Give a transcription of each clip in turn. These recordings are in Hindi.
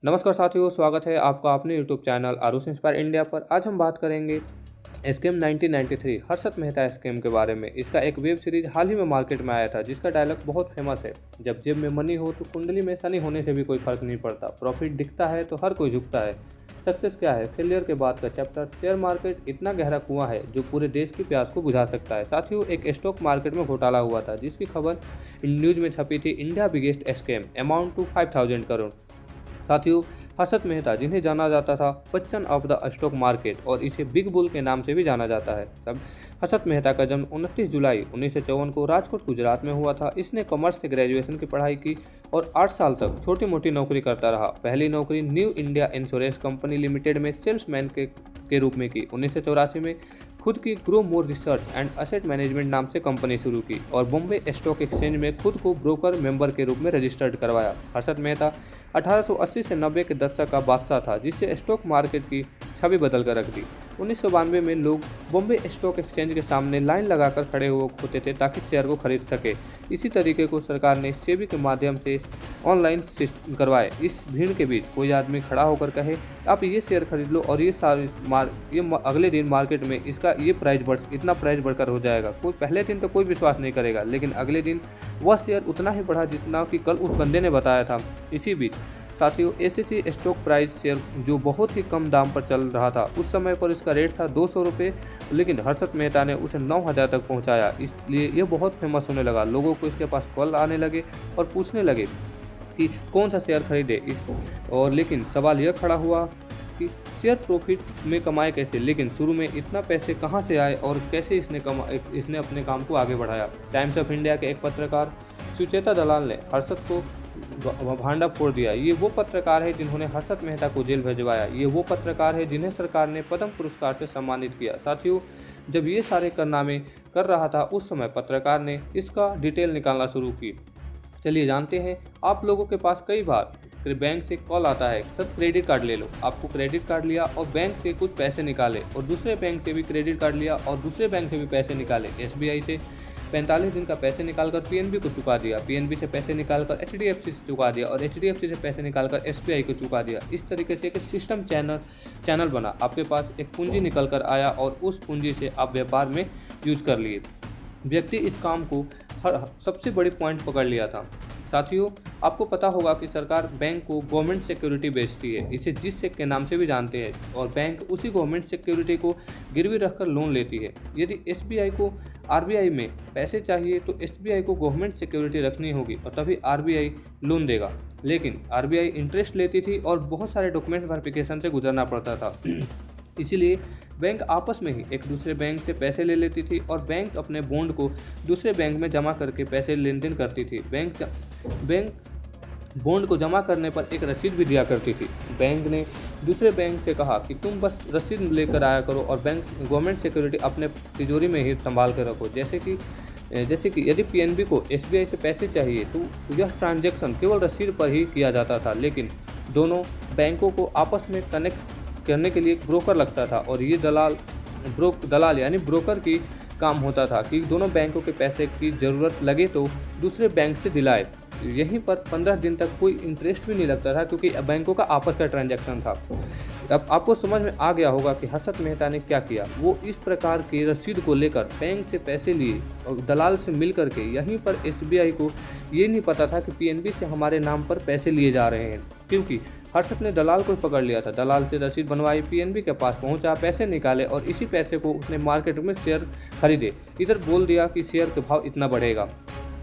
नमस्कार साथियों, स्वागत है आपका अपने YouTube channel Aarush inspire India पर। आज हम बात करेंगे स्कैम 1993 हर्षद मेहता स्कैम के बारे में। इसका एक वेब सीरीज हाल ही में मार्केट में आया था जिसका डायलॉग बहुत फेमस है, जब जेब में मनी हो तो कुंडली में शनि होने से भी कोई फर्क नहीं पड़ता। प्रॉफिट दिखता है तो हर कोई झुकता है। सक्सेस क्या है, फेलियर के बाद का चैप्टर। शेयर मार्केट इतना गहरा कुआं है जो पूरे देश की प्यास को बुझा सकता है। साथियों, एक स्टॉक मार्केट में घोटाला हुआ था जिसकी खबर न्यूज में छपी थी। India biggest scam, amount to 5000 crore. साथियों, हर्षद मेहता, जिन्हें जाना जाता था Bachchan of the stock market और इसे बिग बुल के नाम से भी जाना जाता है। तब हर्षद मेहता का जन्म 29 जुलाई 1954 को राजकोट गुजरात में हुआ था। इसने कॉमर्स से ग्रेजुएशन की पढ़ाई की और 8 साल तक छोटी मोटी नौकरी करता रहा। पहली नौकरी new India insurance company limited में सेल्समैन के रूप में की। 1984 में खुद की grow more research and asset management नाम से कंपनी शुरू की और बॉम्बे स्टॉक एक्सचेंज में खुद को ब्रोकर मेंबर के रूप में रजिस्टर्ड करवाया। हर्षद मेहता 1880 से 90 के दशक का बादशाह था जिससे स्टॉक मार्केट की छवि बदल कर रख दी। 1992 में लोग बॉम्बे स्टॉक एक्सचेंज के सामने लाइन लगाकर खड़े होते थे ताकि शेयर को खरीद सके। इसी तरीके को सरकार ने सेबी के माध्यम से ऑनलाइन सिस्टम करवाए। इस भीड़ के बीच कोई आदमी खड़ा होकर कहे आप ये शेयर खरीद लो और अगले दिन मार्केट में इसका इतना प्राइस बढ़कर हो जाएगा। कोई पहले दिन तो कोई विश्वास नहीं करेगा, लेकिन अगले दिन वह शेयर उतना ही बढ़ा जितना कि कल उस बंदे ने बताया था। इसी बीच साथियों, एसएससी स्टॉक प्राइस शेयर जो बहुत ही कम दाम पर चल रहा था, उस समय पर इसका रेट था 200 रुपये, लेकिन हर्षद मेहता ने उसे 9000 तक पहुंचाया। इसलिए ये बहुत फेमस होने लगा। लोगों को इसके पास कॉल आने लगे और पूछने लगे कि कौन सा शेयर खरीदे। लेकिन सवाल यह खड़ा हुआ कि शेयर प्रॉफिट में कमाए कैसे। लेकिन शुरू में इतना पैसे कहाँ से आए और कैसे इसने अपने काम को आगे बढ़ाया। टाइम्स ऑफ इंडिया के एक पत्रकार सुचेता दलाल ने हर्षद को भांडा फोड़ दिया। ये वो पत्रकार है जिन्होंने हर्षद मेहता को जेल भिजवाया। ये वो पत्रकार है जिन्हें सरकार ने पद्म पुरस्कार से सम्मानित किया। साथियों, जब ये सारे कारनामे कर रहा था उस समय पत्रकार ने इसका डिटेल निकालना शुरू की। चलिए जानते हैं। आप लोगों के पास कई बार बैंक से कॉल आता है, सर क्रेडिट कार्ड ले लो। आपको क्रेडिट कार्ड लिया और बैंक से कुछ पैसे निकाले और दूसरे बैंक से भी क्रेडिट कार्ड लिया और दूसरे बैंक से भी पैसे निकाले। एसबीआई से 45 दिन का पैसे निकालकर पीएनबी को चुका दिया, पीएनबी से पैसे निकालकर एचडीएफसी से चुका दिया और एचडीएफसी से पैसे निकालकर एसबीआई को चुका दिया। इस तरीके से एक सिस्टम चैनल बना। आपके पास एक पूंजी निकल कर आया और उस पूंजी से आप व्यापार में यूज कर लिए। व्यक्ति इस काम को सबसे बड़ी पॉइंट पकड़ लिया था। साथियों, आपको पता होगा कि सरकार बैंक को गवर्नमेंट सिक्योरिटी बेचती है, इसे जिस चेक के नाम से भी जानते हैं, और बैंक उसी गवर्नमेंट सिक्योरिटी को गिरवी रखकर लोन लेती है। यदि एसबीआई को आरबीआई में पैसे चाहिए तो एसबीआई को गवर्नमेंट सिक्योरिटी रखनी होगी और तभी आरबीआई लोन देगा। लेकिन आरबीआई इंटरेस्ट लेती थी और बहुत सारे डॉक्यूमेंट वेरिफिकेशन से गुजरना पड़ता था। इसीलिए बैंक आपस में ही एक दूसरे बैंक से पैसे ले लेती थी और बैंक अपने बॉन्ड को दूसरे बैंक में जमा करके पैसे लेन देन करती थी। बैंक बॉन्ड को जमा करने पर एक रसीद भी दिया करती थी। बैंक ने दूसरे बैंक से कहा कि तुम बस रसीद लेकर आया करो और बैंक गवर्नमेंट सिक्योरिटी अपने तिजोरी में ही संभाल कर रखो। जैसे कि यदि पीएनबी को एसबीआई से पैसे चाहिए तो यह ट्रांजैक्शन केवल रसीद पर ही किया जाता था, लेकिन दोनों बैंकों को आपस में कनेक्ट करने के लिए एक ब्रोकर लगता था और ये दलाल यानी ब्रोकर की काम होता था कि दोनों बैंकों के पैसे की ज़रूरत लगे तो दूसरे बैंक से दिलाए। यहीं पर 15 दिन तक कोई इंटरेस्ट भी नहीं लगता था क्योंकि बैंकों का आपस का ट्रांजैक्शन था। अब आपको समझ में आ गया होगा कि हर्षद मेहता ने क्या किया। वो इस प्रकार की रसीद को लेकर बैंक से पैसे लिए और दलाल से मिल करके यहीं पर एसबीआई को ये नहीं पता था कि पीएनबी से हमारे नाम पर पैसे लिए जा रहे हैं, क्योंकि हर्षद ने दलाल को पकड़ लिया था। दलाल से रसीद बनवाई, पीएनबी के पास पहुंचा, पैसे निकाले और इसी पैसे को उसने मार्केट में शेयर खरीदे। इधर बोल दिया कि शेयर का भाव इतना बढ़ेगा।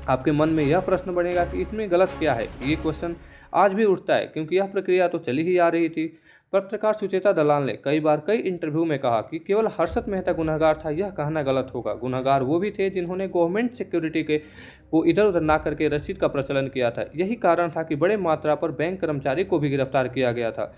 आपके मन में यह प्रश्न बढ़ेगा कि इसमें गलत क्या है। ये क्वेश्चन आज भी उठता है क्योंकि यह प्रक्रिया तो चली ही आ रही थी। पत्रकार सुचेता दलाल ने कई इंटरव्यू में कहा कि केवल हर्षद मेहता गुनहगार था, यह कहना गलत होगा। गुनहगार वो भी थे जिन्होंने गवर्नमेंट सिक्योरिटी को इधर उधर ना करके रसीद का प्रचलन किया था। यही कारण था कि बड़े मात्रा पर बैंक कर्मचारी को भी गिरफ्तार किया गया था।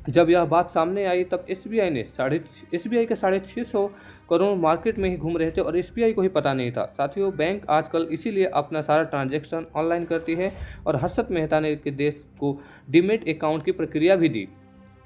जब यह बात सामने आई तब एसबीआई के 650 करोड़ मार्केट में ही घूम रहे थे और एसबीआई को ही पता नहीं था। साथियों, बैंक आजकल इसीलिए अपना सारा ट्रांजैक्शन ऑनलाइन करती है और हर्षद मेहता ने के देश को डीमैट अकाउंट की प्रक्रिया भी दी।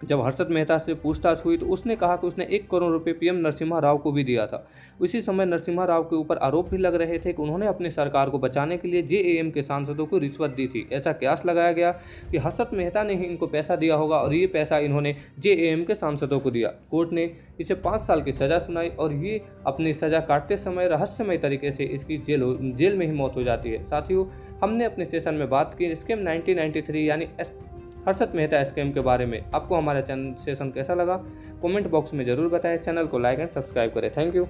जब हर्षद मेहता से पूछताछ हुई तो उसने कहा कि उसने 1 करोड़ रुपए पीएम नरसिम्हा राव को भी दिया था। उसी समय नरसिम्हा राव के ऊपर आरोप भी लग रहे थे कि उन्होंने अपनी सरकार को बचाने के लिए जेएएम के सांसदों को रिश्वत दी थी। ऐसा कयास लगाया गया कि हर्षद मेहता ने ही इनको पैसा दिया होगा और ये पैसा इन्होंने जेएएम के सांसदों को दिया। कोर्ट ने इसे 5 साल की सजा सुनाई और ये अपनी सजा काटते समय रहस्यमय तरीके से इसकी जेल में ही मौत हो जाती है। साथियों, हमने अपने सेशन में बात की स्कैम 1993 यानी हर्षद मेहता स्कैम के बारे में। आपको हमारा सेशन कैसा लगा? कमेंट बॉक्स में ज़रूर बताएं। चैनल को लाइक एंड सब्सक्राइब करें। Thank you.